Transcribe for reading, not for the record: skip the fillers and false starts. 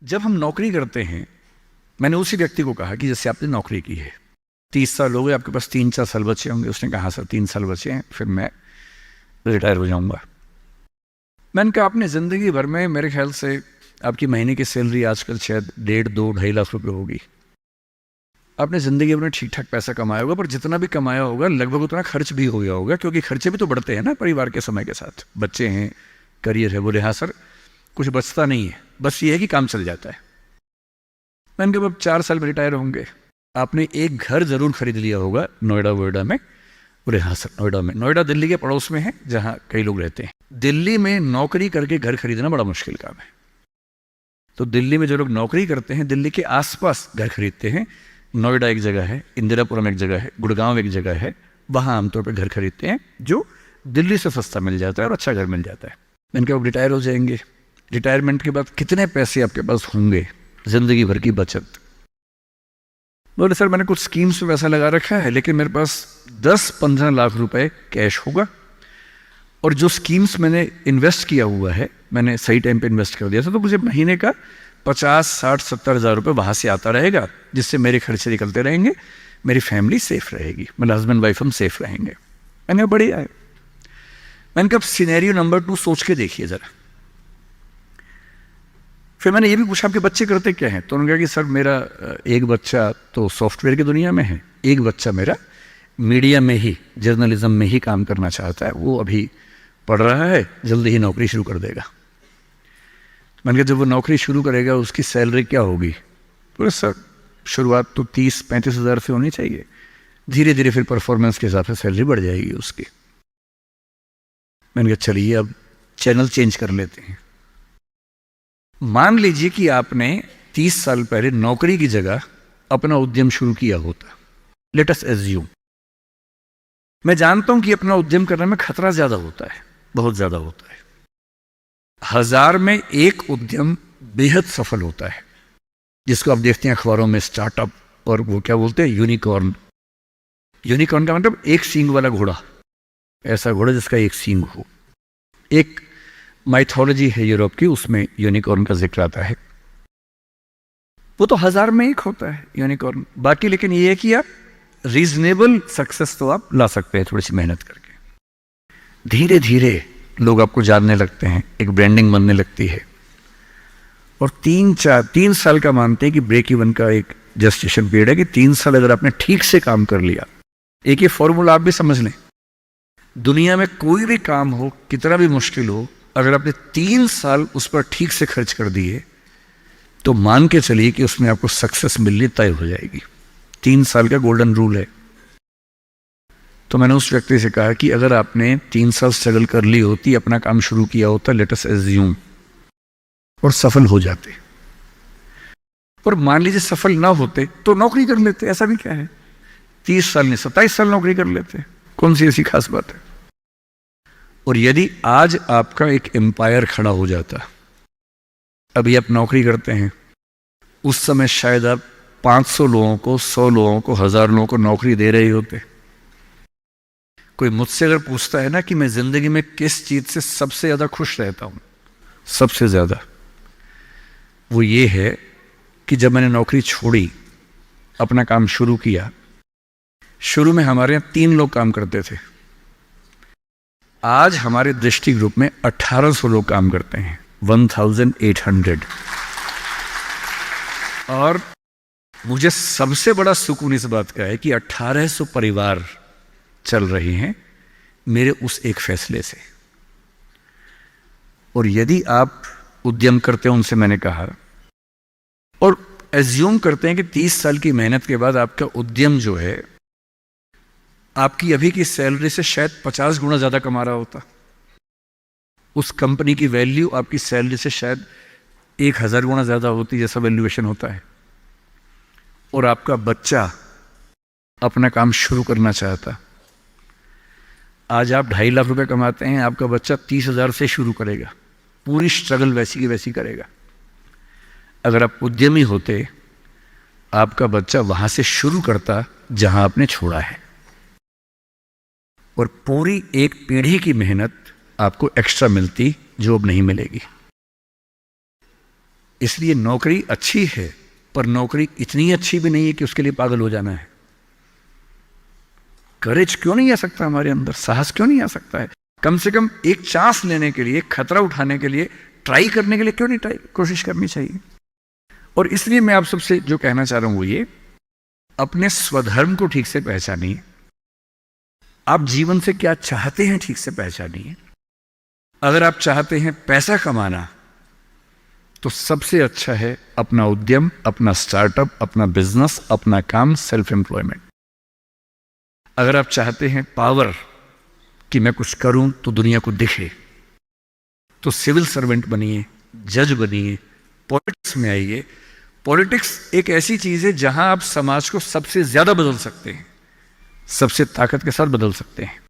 जब हम नौकरी करते हैं, मैंने उसी व्यक्ति को कहा कि जैसे आपने नौकरी की है, 30 साल हो गए, आपके पास 3-4 साल बचे होंगे। उसने कहा सर 3 साल बचे हैं, फिर मैं रिटायर हो जाऊंगा। मैंने कहा आपने ज़िंदगी भर में मेरे ख्याल से आपकी महीने की सैलरी आजकल शायद 1.5-2-2.5 लाख रुपए होगी। आपने ज़िंदगी में ठीक ठाक पैसा कमाया होगा, पर जितना भी कमाया होगा लगभग उतना खर्च भी हो गया होगा, क्योंकि खर्चे भी तो बढ़ते हैं ना परिवार के समय के साथ। बच्चे हैं, करियर है। बोले हाँ सर, कुछ बचता नहीं है, बस ये है कि काम चल जाता है। मैंने कहा अब 4 साल में रिटायर होंगे, आपने एक घर ज़रूर खरीद लिया होगा नोएडा वोएडा में। बोले हाँ सर, नोएडा में। नोएडा दिल्ली के पड़ोस में है, जहाँ कई लोग रहते हैं। दिल्ली में नौकरी करके घर खरीदना बड़ा मुश्किल काम है। तो दिल्ली में जो लोग नौकरी करते हैं, दिल्ली के आसपास घर खरीदते हैं। नोएडा एक जगह है, इंदिरापुरम एक जगह है, गुड़गांव एक जगह है, वहाँ आमतौर पर घर खरीदते हैं, जो दिल्ली से सस्ता मिल जाता है और अच्छा घर मिल जाता है। मैंने कहा अब रिटायर हो जाएंगे, रिटायरमेंट के बाद कितने पैसे आपके पास होंगे, ज़िंदगी भर की बचत? बोले सर मैंने कुछ स्कीम्स में पैसा लगा रखा है, लेकिन मेरे पास 10-15 लाख रुपए कैश होगा, और जो स्कीम्स मैंने इन्वेस्ट किया हुआ है, मैंने सही टाइम पे इन्वेस्ट कर दिया था, तो मुझे महीने का 50-60-70 हज़ार रुपये वहाँ से आता रहेगा, जिससे मेरे खर्चे निकलते रहेंगे, मेरी फैमिली सेफ रहेगी, मेरे हस्बैंड वाइफ हम सेफ रहेंगे। मैंने कहा बढ़िया है। मैंने कहा सिनेरियो नंबर 2 सोच के देखिए ज़रा। फिर मैंने ये भी पूछा आपके बच्चे करते क्या हैं? तो उन्होंने कहा कि सर मेरा एक बच्चा तो सॉफ्टवेयर की दुनिया में है, एक बच्चा मेरा मीडिया में ही, जर्नलिज्म में ही काम करना चाहता है, वो अभी पढ़ रहा है, जल्दी ही नौकरी शुरू कर देगा। मैंने कहा जब वो नौकरी शुरू करेगा उसकी सैलरी क्या होगी? बोले सर शुरुआत तो 30-35 हज़ार से होनी चाहिए, धीरे धीरे फिर परफॉर्मेंस के हिसाब से सैलरी बढ़ जाएगी उसकी। मैंने कहा चलिए अब चैनल चेंज कर लेते हैं। मान लीजिए कि आपने 30 साल पहले नौकरी की जगह अपना उद्यम शुरू किया होता। लेट अस एज्यूम, मैं जानता हूं कि अपना उद्यम करने में खतरा ज्यादा होता है, बहुत ज्यादा होता है। 1000 में एक उद्यम बेहद सफल होता है, जिसको आप देखते हैं अखबारों में, स्टार्टअप, और वो क्या बोलते हैं, यूनिकॉर्न। यूनिकॉर्न का मतलब एक सींग वाला घोड़ा, ऐसा घोड़ा जिसका एक सींग हो। एक माइथोलॉजी है यूरोप की, उसमें यूनिकॉर्न का जिक्र आता है। वो तो 1000 में एक होता है यूनिकॉर्न। बाकी लेकिन ये है कि आप रीजनेबल सक्सेस तो आप ला सकते हैं थोड़ी सी मेहनत करके। धीरे धीरे लोग आपको जानने लगते हैं, एक ब्रांडिंग बनने लगती है, और 3 साल का मानते हैं कि ब्रेक इवन का एक जस्टिफिकेशन पीरियड है, कि 3 साल अगर आपने ठीक से काम कर लिया। एक ये फॉर्मूला आप भी समझ लें, दुनिया में कोई भी काम हो, कितना भी मुश्किल हो, अगर आपने 3 साल उस पर ठीक से खर्च कर दिए, तो मान के चलिए कि उसमें आपको सक्सेस मिलनी तय हो जाएगी। 3 साल का गोल्डन रूल है। तो मैंने उस व्यक्ति से कहा कि अगर आपने 3 साल स्ट्रगल कर ली होती, अपना काम शुरू किया होता, लेट अस एज्यूम, और सफल हो जाते, और मान लीजिए सफल ना होते, तो नौकरी कर लेते। ऐसा भी क्या है, 30 साल नहीं 27 साल नौकरी कर लेते, कौन सी ऐसी खास बात है? और यदि आज आपका एक एम्पायर खड़ा हो जाता, अभी आप नौकरी करते हैं, उस समय शायद आप 500 लोगों को, 100 लोगों को, 1000 लोगों को नौकरी दे रहे होते। कोई मुझसे अगर पूछता है ना कि मैं जिंदगी में किस चीज से सबसे ज्यादा खुश रहता हूं, सबसे ज्यादा, वो ये है कि जब मैंने नौकरी छोड़ी, अपना काम शुरू किया। शुरू में हमारे यहाँ 3 लोग काम करते थे, आज हमारे दृष्टि ग्रुप में 1800 लोग काम करते हैं, 1800। और मुझे सबसे बड़ा सुकून इस बात का है कि 1800 परिवार चल रहे हैं मेरे उस एक फैसले से। और यदि आप उद्यम करते हैं, उनसे मैंने कहा, और एज्यूम करते हैं कि 30 साल की मेहनत के बाद आपका उद्यम जो है, आपकी अभी की सैलरी से शायद 50 गुना ज्यादा कमा रहा होता। उस कंपनी की वैल्यू आपकी सैलरी से शायद 1000 गुना ज्यादा होती, जैसा वैल्यूएशन होता है। और आपका बच्चा अपना काम शुरू करना चाहता। आज आप 2.5 लाख रुपए कमाते हैं, आपका बच्चा 30,000 से शुरू करेगा, पूरी स्ट्रगल वैसी की वैसी करेगा। अगर आप उद्यमी होते, आपका बच्चा वहां से शुरू करता जहां आपने छोड़ा है, और पूरी एक पीढ़ी की मेहनत आपको एक्स्ट्रा मिलती, जो अब नहीं मिलेगी। इसलिए नौकरी अच्छी है, पर नौकरी इतनी अच्छी भी नहीं है कि उसके लिए पागल हो जाना है। करेज क्यों नहीं आ सकता हमारे अंदर, साहस क्यों नहीं आ सकता है? कम से कम एक चांस लेने के लिए, खतरा उठाने के लिए, ट्राई करने के लिए क्यों नहीं कोशिश करनी चाहिए? और इसलिए मैं आप सबसे जो कहना चाह रहा हूं वो ये, अपने स्वधर्म को ठीक से पहचानिए। आप जीवन से क्या चाहते हैं ठीक से पहचानिए। अगर आप चाहते हैं पैसा कमाना, तो सबसे अच्छा है अपना उद्यम, अपना स्टार्टअप, अपना बिजनेस, अपना काम, सेल्फ एम्प्लॉयमेंट। अगर आप चाहते हैं पावर, कि मैं कुछ करूं तो दुनिया को दिखे, तो सिविल सर्वेंट बनिए, जज बनिए, पॉलिटिक्स में आइए। पॉलिटिक्स एक ऐसी चीज है जहां आप समाज को सबसे ज्यादा बदल सकते हैं, सबसे ताकत के साथ बदल सकते हैं।